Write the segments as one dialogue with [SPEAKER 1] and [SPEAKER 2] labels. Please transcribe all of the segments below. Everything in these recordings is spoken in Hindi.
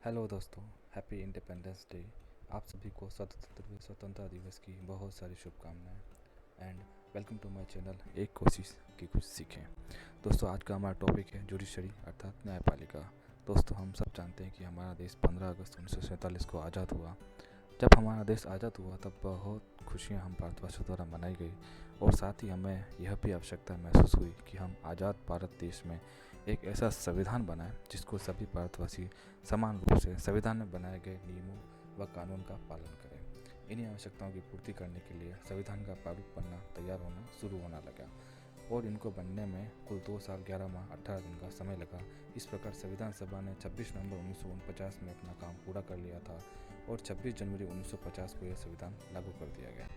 [SPEAKER 1] हेलो दोस्तों, हैप्पी इंडिपेंडेंस डे। आप सभी को स्वतंत्रता दिवस की बहुत सारी शुभकामनाएं and welcome to my channel एक कोशिश की कुछ सीखें। दोस्तों, आज का हमारा टॉपिक है जुडिशरी अर्थात न्यायपालिका। दोस्तों, हम सब जानते हैं कि हमारा देश 15 अगस्त 1947 को आज़ाद हुआ। जब हमारा देश आज़ाद हुआ तब बहुत खुशियाँ हम भारतवासियों द्वारा मनाई गई और साथ ही हमें यह भी आवश्यकता महसूस हुई कि हम आज़ाद भारत देश में एक ऐसा संविधान बनाएं जिसको सभी भारतवासी समान रूप से संविधान में बनाए गए नियमों व कानून का पालन करें। इन्हीं आवश्यकताओं की पूर्ति करने के लिए संविधान का प्रारूप बनना तैयार होना शुरू होना लगा और इनको बनने में कुल 2 साल 11 माह 18 दिन का समय लगा। इस प्रकार संविधान सभा ने 26 नवंबर 1949 में अपना काम पूरा कर लिया था और 26 जनवरी 1950 को यह संविधान लागू कर दिया गया।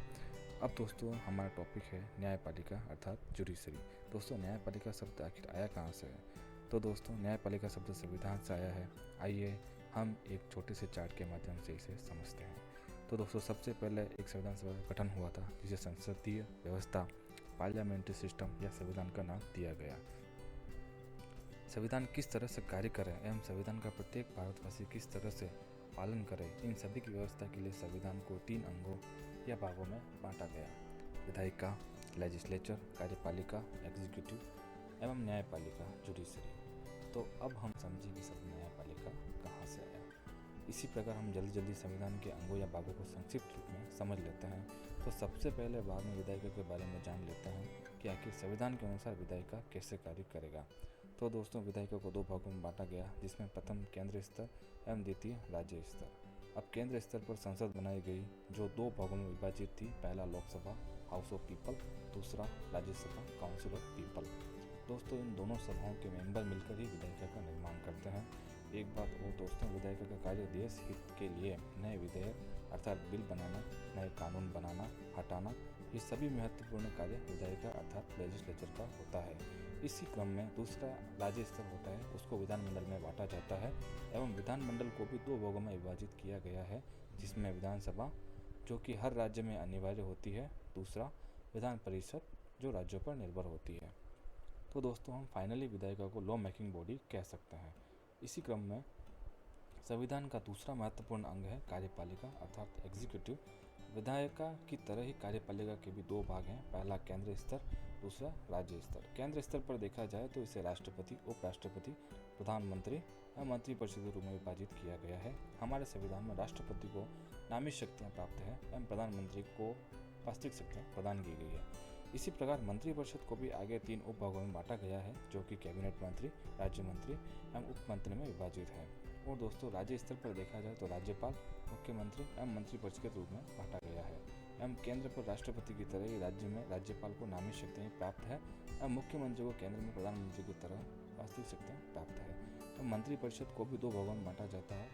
[SPEAKER 1] अब दोस्तों, हमारा टॉपिक है न्यायपालिका अर्थात जुडिशरी। दोस्तों, न्यायपालिका शब्द आखिर आया कहाँ से है? तो दोस्तों, न्यायपालिका शब्द संविधान से आया है। आइए हम एक छोटे से चार्ट के माध्यम से इसे समझते हैं। तो दोस्तों, सबसे पहले एक संविधान सभा का गठन हुआ था जिसे संसदीय व्यवस्था पार्लियामेंट्री सिस्टम या संविधान का नाम दिया गया। संविधान किस तरह से कार्य करे एवं संविधान का प्रत्येक भारतवासी किस तरह से पालन करे, इन सभी की व्यवस्था के लिए संविधान को 3 अंगों या भागों में बांटा गया। विधायिका, लेजिस्लेचर, कार्यपालिका, एग्जीक्यूटिव एवं न्यायपालिका, जुडिशरी। तो अब हम समझें कि सब न्यायपालिका कहाँ से आया। इसी प्रकार हम जल्दी संविधान के अंगों या भागों को संक्षिप्त रूप में समझ लेते हैं। तो सबसे पहले भाग में विधायिका के बारे में जान लेते हैं कि आखिर संविधान के अनुसार विधायिका कैसे कार्य करेगा। तो दोस्तों, विधायिका को 2 भागों में बांटा गया, जिसमें प्रथम केंद्र स्तर एवं द्वितीय राज्य स्तर। अब केंद्र स्तर पर संसद बनाई गई जो 2 भागों में विभाजित थी। पहला लोकसभा हाउस ऑफ पीपल, दूसरा राज्यसभा काउंसिल ऑफ पीपल। दोस्तों, इन दोनों सभाओं के मेंबर मिलकर ही विधायिका का निर्माण करते हैं। एक बात और दोस्तों, विधायिका का कार्य देश हित के लिए नए विधेयक अर्थात बिल बनाना, नए कानून बनाना, हटाना, ये सभी महत्वपूर्ण कार्य विधायिका अर्थात लेजिस्लेचर का होता है। इसी क्रम में दूसरा राज्य स्तर होता है, उसको विधानमंडल में बांटा जाता है एवं विधानमंडल को भी 2 भागों में विभाजित किया गया है, जिसमें विधानसभा जो कि हर राज्य में अनिवार्य होती है, दूसरा विधान परिषद जो राज्यों पर निर्भर होती है। तो दोस्तों, हम फाइनली विधायिका को लॉ मेकिंग बॉडी कह सकते हैं। इसी क्रम में संविधान का दूसरा महत्वपूर्ण अंग है कार्यपालिका अर्थात एग्जीक्यूटिव। विधायिका की तरह ही कार्यपालिका के भी 2 भाग हैं, पहला केंद्र स्तर, दूसरा राज्य स्तर। केंद्र स्तर पर देखा जाए तो इसे राष्ट्रपति, उपराष्ट्रपति, प्रधानमंत्री एवं मंत्रिपरिषद के रूप में विभाजित किया गया है। हमारे संविधान में राष्ट्रपति को नामित शक्तियाँ प्राप्त है एवं प्रधानमंत्री को वास्तविक शक्तियाँ प्रदान की गई है। इसी प्रकार मंत्रिपरिषद को भी आगे 3 उपभागों में बांटा गया है, जो कि कैबिनेट मंत्री, राज्य मंत्री एवं उप मंत्री में विभाजित है। और दोस्तों, राज्य स्तर पर देखा जाए तो राज्यपाल, मुख्यमंत्री एवं मंत्रिपरिषद के रूप में बांटा गया है एवं केंद्र पर राष्ट्रपति की तरह ही राज्य में राज्यपाल को नामित शक्तियाँ प्राप्त है एवं मुख्यमंत्री को केंद्र में प्रधानमंत्री की तरह वास्तविक शक्तियाँ प्राप्त है। तो मंत्रिपरिषद को भी 2 भागों में बांटा जाता है,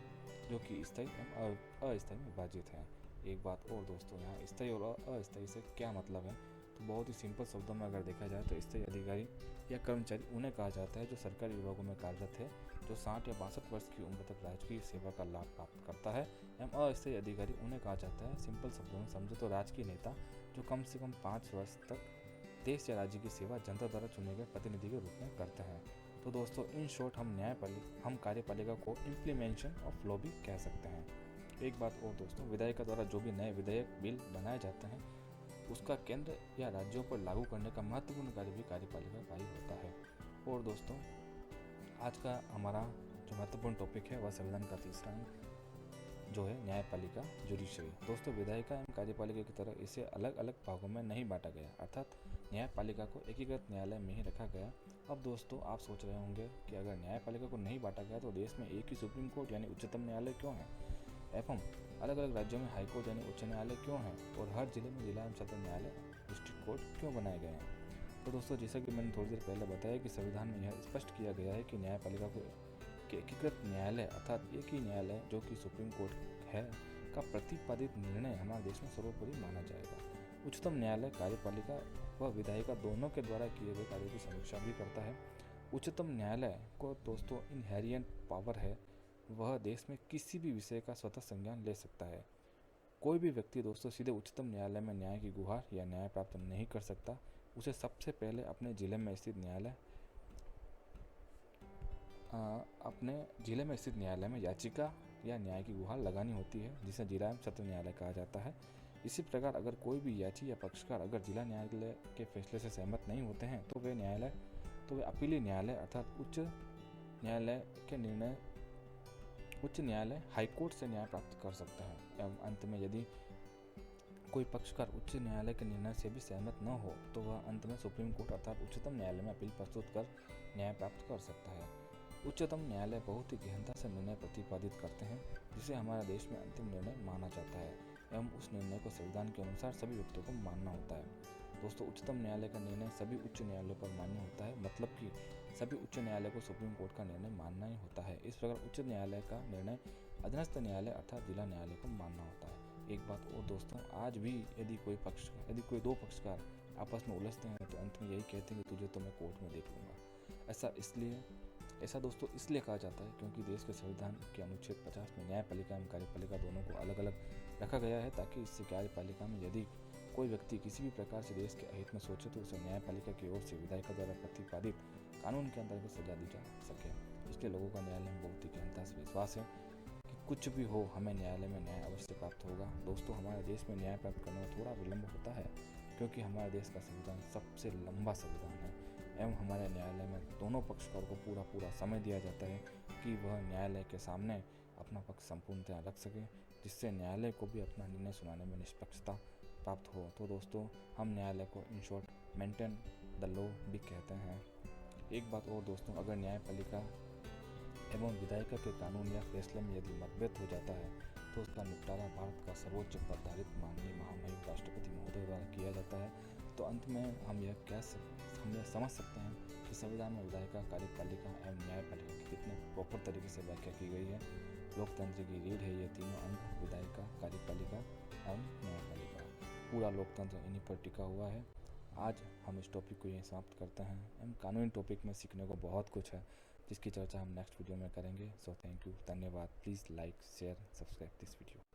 [SPEAKER 1] जो कि स्थायी एवं अस्थायी में विभाजित है। एक बात और दोस्तों, यहाँ स्थायी और अस्थायी से क्या मतलब है? तो बहुत ही सिंपल शब्दों में अगर देखा जाए तो स्थायी अधिकारी या कर्मचारी उन्हें कहा जाता है जो सरकारी विभागों में कार्यरत है, जो 60 या 62 वर्ष की उम्र तक राजकीय सेवा का लाभ प्राप्त करता है। एवं अस्थायी अधिकारी उन्हें कहा जाता है, सिंपल शब्दों में समझे तो राजकीय नेता, जो कम से कम 5 वर्ष तक देश या राज्य की सेवा जनता द्वारा चुने गए प्रतिनिधि के रूप में करते हैं। तो दोस्तों, इन शॉर्ट हम कार्यपालिका को इम्प्लीमेंटेशन ऑफ लॉ भी कह सकते हैं। एक बात और दोस्तों, विधायिका द्वारा जो भी नए विधेयक बिल बनाए जाते हैं उसका केंद्र या राज्यों पर लागू करने का महत्वपूर्ण कार्य भी कार्यपालिका का ही होता है। और दोस्तों, आज का हमारा जो महत्वपूर्ण टॉपिक है वह संविधान का तीसरा अंग जो है न्यायपालिका जुडिशरी। दोस्तों, विधायिका एवं कार्यपालिका की तरह इसे अलग अलग भागों में नहीं बांटा गया, अर्थात न्यायपालिका को एकीकृत न्यायालय में ही रखा गया। अब दोस्तों, आप सोच रहे होंगे कि अगर न्यायपालिका को नहीं बांटा गया तो देश में एक ही सुप्रीम कोर्ट यानी उच्चतम न्यायालय क्यों है एवं अलग अलग राज्यों में हाई कोर्ट यानी उच्च न्यायालय क्यों है और हर जिले में जिला एवं सत्र न्यायालय डिस्ट्रिक्ट कोर्ट क्यों बनाए गए हैं। तो दोस्तों, जैसा कि मैंने थोड़ी देर पहले बताया कि संविधान में यह स्पष्ट किया गया है कि न्यायपालिका को एकीकृत न्यायालय अर्थात एक ही न्यायालय जो कि सुप्रीम कोर्ट है का प्रतिपादित निर्णय हमारे देश में सर्वोपरि माना जाएगा। उच्चतम न्यायालय कार्यपालिका व विधायिका दोनों के द्वारा किए गए कार्यों की समीक्षा भी करता है। उच्चतम न्यायालय को दोस्तों इनहेरिएंट पावर है, वह देश में किसी भी विषय का स्वतः संज्ञान ले सकता है। कोई भी व्यक्ति दोस्तों सीधे उच्चतम न्यायालय में न्याय की गुहार या न्याय प्राप्त नहीं कर सकता। उसे सबसे पहले अपने जिले में स्थित न्यायालय अपने जिले में स्थित न्यायालय में याचिका या न्याय की गुहार लगानी होती है, जिसे जिला एवं सत्र न्यायालय कहा जाता है। इसी प्रकार अगर कोई भी याची या पक्षकार अगर जिला न्यायालय के फैसले से सहमत नहीं होते हैं तो वे अपीली न्यायालय अर्थात उच्च न्यायालय हाईकोर्ट से न्याय प्राप्त कर सकता है। एवं अंत में यदि कोई पक्षकार उच्च न्यायालय के निर्णय से भी सहमत न हो तो वह अंत में सुप्रीम कोर्ट अर्थात उच्चतम न्यायालय में अपील प्रस्तुत कर न्याय प्राप्त कर सकता है। उच्चतम न्यायालय बहुत ही गहनता से निर्णय प्रतिपादित करते हैं, जिसे हमारे देश में अंतिम निर्णय माना जाता है एवं उस निर्णय को संविधान के अनुसार सभी व्यक्तियों को मानना होता है। दोस्तों, उच्चतम न्यायालय का निर्णय सभी उच्च न्यायालयों पर मान्य होता है, मतलब कि सभी उच्च न्यायालय को सुप्रीम कोर्ट का निर्णय मानना ही होता है। इस प्रकार उच्च न्यायालय का निर्णय अधीनस्थ न्यायालय अर्थात जिला न्यायालय को मानना होता है। एक बात और दोस्तों, आज भी यदि कोई दो पक्षकार आपस में उलझते हैं तो अंत में यही कहते हैं कि तुझे तो मैं कोर्ट में देख लूँगा। ऐसा दोस्तों इसलिए कहा जाता है क्योंकि देश के संविधान के अनुच्छेद 50 में न्यायपालिका एवं कार्यपालिका दोनों को अलग अलग रखा गया है, ताकि इससे कार्यपालिका में यदि कोई व्यक्ति किसी भी प्रकार से देश के अहित में सोचे तो उसे न्यायपालिका की ओर से विधायिका द्वारा प्रतिपादित कानून के अंतर्गत सजा दी जा सके। इसलिए लोगों का न्यायालय में बहुत ही गहनता से विश्वास है कि कुछ भी हो हमें न्यायालय में न्याय अवश्य प्राप्त होगा। दोस्तों, हमारे देश में न्याय प्राप्त करने में थोड़ा विलम्ब होता है क्योंकि हमारे देश का संविधान सबसे लंबा संविधान है एवं हमारे न्यायालय में दोनों पक्षकारों को पूरा समय दिया जाता है कि वह न्यायालय के सामने अपना पक्ष संपूर्णतया रख सके, जिससे न्यायालय को भी अपना निर्णय सुनाने में निष्पक्षता प्राप्त हो। तो दोस्तों, हम न्यायालय को in short maintain the law भी कहते हैं। एक बात और दोस्तों, अगर न्यायपालिका एवं विधायिका के कानून या फैसले में यदि मतभेद हो जाता है तो उसका निपटारा भारत का सर्वोच्च पदाधिकारी माननीय महामहिम राष्ट्रपति महोदय द्वारा किया जाता है। तो अंत में हम यह समझ सकते हैं कि संविधान में विधायिका, कार्यपालिका एवं न्यायपालिका की कितने प्रॉपर तरीके से व्याख्या की गई है। लोकतंत्र की रीढ़ है ये तीनों अंग, विधायिका, कार्यपालिका एवं न्यायपालिका। पूरा लोकतंत्र इन्हीं पर टिका हुआ है। आज हम इस टॉपिक को यहीं समाप्त करते हैं। एवं कानूनी टॉपिक में सीखने को बहुत कुछ है, जिसकी चर्चा हम नेक्स्ट वीडियो में करेंगे। सो थैंक यू, धन्यवाद। Please like, share, subscribe this video.